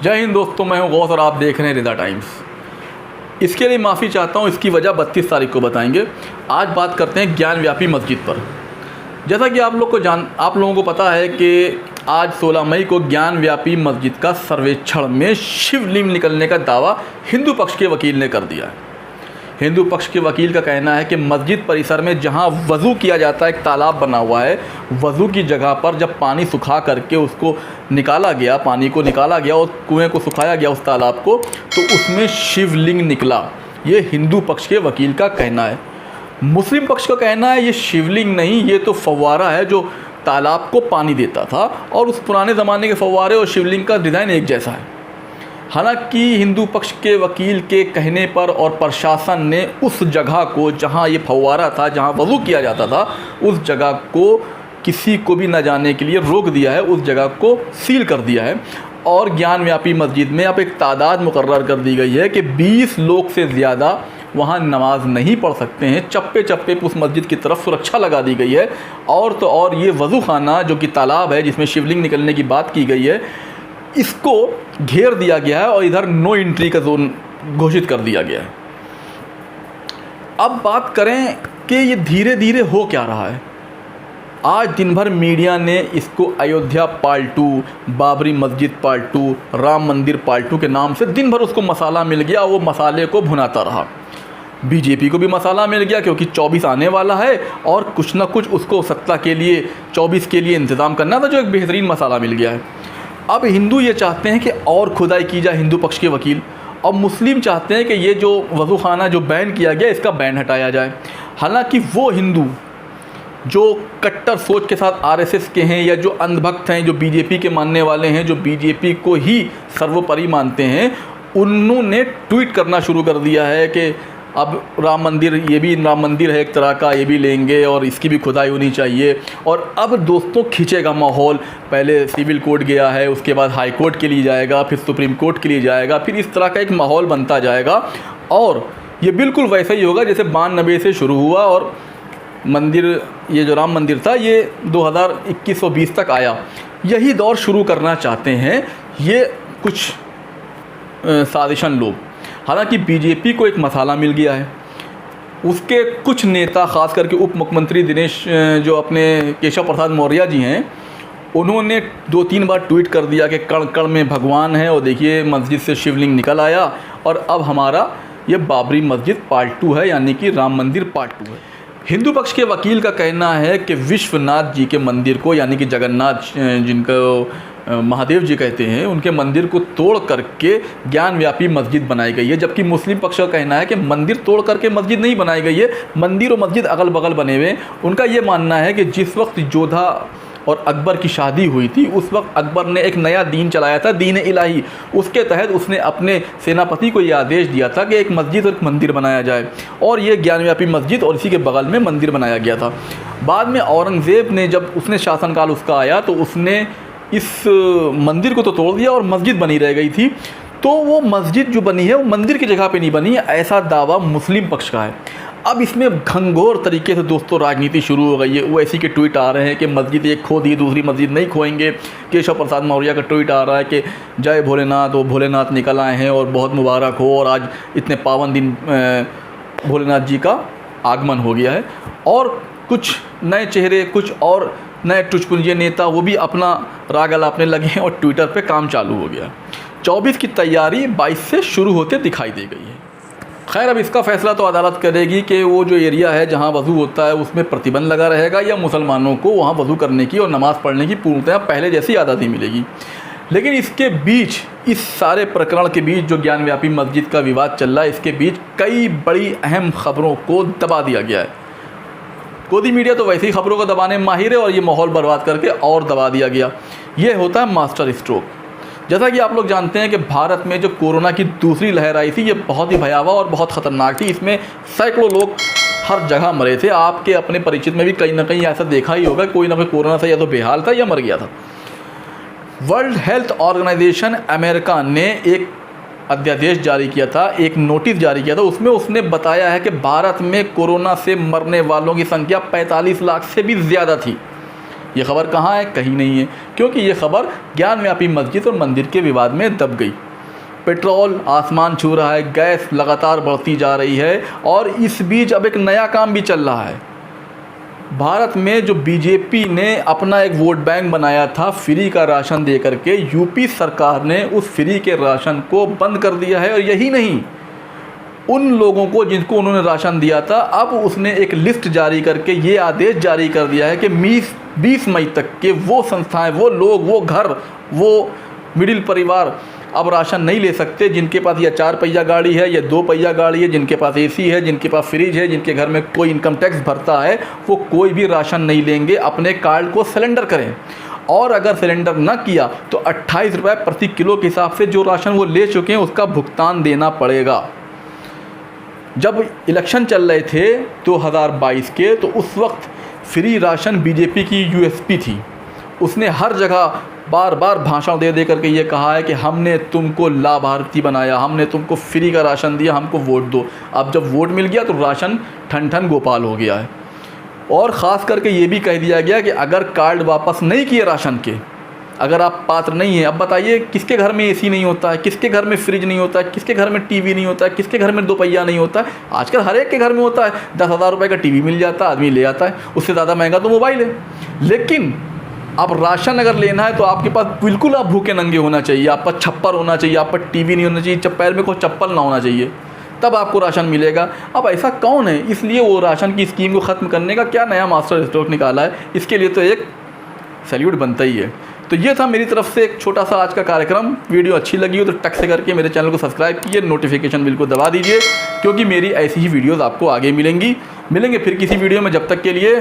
जय हिंद दोस्तों, मैं हूं गौस और आप देख रहे हैं रिदा टाइम्स। इसके लिए माफ़ी चाहता हूं, इसकी वजह 32 तारीख को बताएंगे। आज बात करते हैं ज्ञानव्यापी मस्जिद पर। जैसा कि आप लोगों को पता है कि आज 16 मई को ज्ञानव्यापी मस्जिद का सर्वेक्षण में शिवलिंग निकलने का दावा हिंदू पक्ष के वकील ने कर दिया है। हिंदू पक्ष के वकील का कहना है कि मस्जिद परिसर में जहां वज़ू किया जाता है, एक तालाब बना हुआ है, वज़ू की जगह पर जब पानी सुखा करके उसको निकाला गया, पानी को निकाला गया और कुएं को सुखाया गया उस तालाब को, तो उसमें शिवलिंग निकला। ये हिंदू पक्ष के वकील का कहना है। मुस्लिम पक्ष का कहना है ये शिवलिंग नहीं, ये तो फव्वारा है जो तालाब को पानी देता था, और उस पुराने ज़माने के फव्वारे और शिवलिंग का डिज़ाइन एक जैसा है। हालांकि हिंदू पक्ष के वकील के कहने पर और प्रशासन ने उस जगह को जहां ये फव्वारा था, जहां वज़ू किया जाता था, उस जगह को किसी को भी न जाने के लिए रोक दिया है, उस जगह को सील कर दिया है। और ज्ञानव्यापी मस्जिद में अब एक तादाद मुकर्रर कर दी गई है कि 20 लोग से ज़्यादा वहाँ नमाज नहीं पढ़ सकते हैं। चप्पे चप्पे पर उस मस्जिद की तरफ सुरक्षा लगा दी गई है। और तो और ये वज़ू खाना जो कि तालाब है जिसमें शिवलिंग निकलने की बात की गई है, इसको घेर दिया गया है और इधर नो एंट्री का जोन घोषित कर दिया गया है। अब बात करें कि ये धीरे धीरे हो क्या रहा है। आज दिन भर मीडिया ने इसको अयोध्या पार्ट 2, बाबरी मस्जिद पार्ट 2, राम मंदिर पार्ट 2 के नाम से दिन भर उसको मसाला मिल गया, वो मसाले को भुनाता रहा। बीजेपी को भी मसाला मिल गया क्योंकि 24 आने वाला है और कुछ ना कुछ उसको सत्ता के लिए 24 के लिए इंतज़ाम करना था, जो एक बेहतरीन मसाला मिल गया है। अब हिंदू ये चाहते हैं कि और खुदाई की जाए, हिंदू पक्ष के वकील, और मुस्लिम चाहते हैं कि ये जो वज़ू खाना जो बैन किया गया इसका बैन हटाया जाए। हालांकि वो हिंदू जो कट्टर सोच के साथ आरएसएस के हैं या जो अंधभक्त हैं, जो बीजेपी के मानने वाले हैं, जो बीजेपी को ही सर्वोपरि मानते हैं, उन्होंने ट्वीट करना शुरू कर दिया है कि अब राम मंदिर, ये भी राम मंदिर है एक तरह का, ये भी लेंगे और इसकी भी खुदाई होनी चाहिए। और अब दोस्तों खींचेगा माहौल। पहले सिविल कोर्ट गया है, उसके बाद हाई कोर्ट के लिए जाएगा, फिर सुप्रीम कोर्ट के लिए जाएगा, फिर इस तरह का एक माहौल बनता जाएगा। और ये बिल्कुल वैसा ही होगा जैसे 92 से शुरू हुआ और मंदिर, ये जो राम मंदिर था, ये 2021-20 तक आया। यही दौर शुरू करना चाहते हैं ये कुछ साजिशन लोग। हालांकि बीजेपी को एक मसाला मिल गया है। उसके कुछ नेता, ख़ास करके उप मुख्यमंत्री दिनेश, जो अपने केशव प्रसाद मौर्य जी हैं, उन्होंने 2-3 बार ट्वीट कर दिया कि कण कण में भगवान है, और देखिए मस्जिद से शिवलिंग निकल आया और अब हमारा ये बाबरी मस्जिद पार्ट 2 है, यानी कि राम मंदिर पार्ट 2 है। हिंदू पक्ष के वकील का कहना है कि विश्वनाथ जी के मंदिर को, यानी कि जगन्नाथ, जिनको महादेव जी कहते हैं, उनके मंदिर को तोड़ करके ज्ञानव्यापी मस्जिद बनाई गई है। जबकि मुस्लिम पक्ष का कहना है कि मंदिर तोड़ करके मस्जिद नहीं बनाई गई है, मंदिर और मस्जिद अगल बगल बने हुए। उनका ये मानना है कि जिस वक्त जोधा और अकबर की शादी हुई थी, उस वक्त अकबर ने एक नया दीन चलाया था, दीन इलाही। उसके तहत उसने अपने सेनापति को ये आदेश दिया था कि एक मस्जिद और एक मंदिर बनाया जाए, और ये ज्ञानव्यापी मस्जिद और इसी के बगल में मंदिर बनाया गया था। बाद में औरंगज़ेब ने, जब उसने शासनकाल उसका आया, तो उसने इस मंदिर को तो तोड़ दिया और मस्जिद बनी रह गई थी। तो वो मस्जिद जो बनी है वो मंदिर की जगह पे नहीं बनी है, ऐसा दावा मुस्लिम पक्ष का है। अब इसमें घनघोर तरीके से दोस्तों राजनीति शुरू हो गई है। वो ऐसी के ट्वीट आ रहे हैं कि मस्जिद एक खो दी, दूसरी मस्जिद नहीं खोएंगे। केशव प्रसाद मौर्य का ट्वीट आ रहा है कि जय भोलेनाथ, वो भोलेनाथ निकल आए हैं और बहुत मुबारक हो, और आज इतने पावन दिन भोलेनाथ जी का आगमन हो गया है। और कुछ नए चेहरे, कुछ और नए टुचपुंजे नेता, वो भी अपना राग अलापने लगे हैं और ट्विटर पे काम चालू हो गया। 24 की तैयारी 22 से शुरू होते दिखाई दे गई है। खैर, अब इसका फैसला तो अदालत करेगी कि वो जो एरिया है जहां वज़ू होता है उसमें प्रतिबंध लगा रहेगा, या मुसलमानों को वहां वज़ू करने की और नमाज़ पढ़ने की पूर्णतः पहले जैसी आज़ादी मिलेगी। लेकिन इसके बीच, इस सारे प्रकरण के बीच जो ज्ञानव्यापी मस्जिद का विवाद चल रहा है, इसके बीच कई बड़ी अहम खबरों को दबा दिया गया है। गोदी मीडिया तो वैसे ही खबरों को दबाने में माहिर है, और ये माहौल बर्बाद करके और दबा दिया गया। ये होता है मास्टर स्ट्रोक। जैसा कि आप लोग जानते हैं कि भारत में जो कोरोना की दूसरी लहर आई थी, ये बहुत ही भयावह और बहुत ख़तरनाक थी। इसमें सैकड़ों लोग हर जगह मरे थे। आपके अपने परिचित में भी कहीं ना कहीं ऐसा देखा ही होगा, कोई ना कोई कोरोना से या तो बेहाल था या मर गया था। वर्ल्ड हेल्थ ऑर्गेनाइजेशन अमेरिका ने एक अध्यादेश जारी किया था, एक नोटिस जारी किया था। उसमें उसने बताया है कि भारत में कोरोना से मरने वालों की संख्या 45 लाख से भी ज़्यादा थी। ये खबर कहाँ है? कहीं नहीं है, क्योंकि ये खबर ज्ञानव्यापी मस्जिद और मंदिर के विवाद में दब गई। पेट्रोल आसमान छू रहा है, गैस लगातार बढ़ती जा रही है, और इस बीच अब एक नया काम भी चल रहा है। भारत में जो बीजेपी ने अपना एक वोट बैंक बनाया था फ्री का राशन दे करके, यूपी सरकार ने उस फ्री के राशन को बंद कर दिया है। और यही नहीं, उन लोगों को जिनको उन्होंने राशन दिया था, अब उसने एक लिस्ट जारी करके ये आदेश जारी कर दिया है कि 20 मई तक के वो संस्थाएं, वो लोग, वो घर, वो मिडिल परिवार अब राशन नहीं ले सकते जिनके पास या 4 पहिया गाड़ी है या 2 पहिया गाड़ी है, जिनके पास एसी है, जिनके पास फ्रिज है, जिनके घर में कोई इनकम टैक्स भरता है, वो कोई भी राशन नहीं लेंगे। अपने कार्ड को सिलेंडर करें, और अगर सिलेंडर न किया तो 28 रुपये प्रति किलो के हिसाब से जो राशन वो ले चुके हैं उसका भुगतान देना पड़ेगा। जब इलेक्शन चल रहे थे 2022 के, तो उस वक्त फ्री राशन बीजेपी की यूएसपी थी। उसने हर जगह बार बार भाषण दे करके ये कहा है कि हमने तुमको लाभार्थी बनाया, हमने तुमको फ्री का राशन दिया, हमको वोट दो। अब जब वोट मिल गया तो राशन ठन ठन गोपाल हो गया है। और ख़ास करके ये भी कह दिया गया कि अगर कार्ड वापस नहीं किए राशन के, अगर आप पात्र नहीं हैं, अब बताइए किसके घर में एसी नहीं होता है, किसके घर में फ्रिज नहीं होता है, किसके घर में टीवी नहीं होता है, किसके घर में 2 पहिया नहीं होता है। आजकल हर एक के घर में होता है। 10,000 रुपये का टीवी मिल जाता है, आदमी ले आता है, उससे ज़्यादा महंगा तो मोबाइल है। लेकिन अब राशन अगर लेना है तो आपके पास बिल्कुल आप भूखे नंगे होना चाहिए, आप पर छप्पर होना चाहिए, आप पर टीवी नहीं होना चाहिए, पैर में कोई चप्पल ना होना चाहिए, तब आपको राशन मिलेगा। अब ऐसा कौन है? इसलिए वो राशन की स्कीम को ख़त्म करने का क्या नया मास्टर स्ट्रोक निकाला है, इसके लिए तो एक सैल्यूट बनता ही है। तो ये था मेरी तरफ से एक छोटा सा आज का कार्यक्रम। वीडियो अच्छी लगी हो तो टक से करके मेरे चैनल को सब्सक्राइब कीजिए, नोटिफिकेशन बिल को दबा दीजिए, क्योंकि मेरी ऐसी ही वीडियोज़ आपको आगे मिलेंगे फिर किसी वीडियो में। जब तक के लिए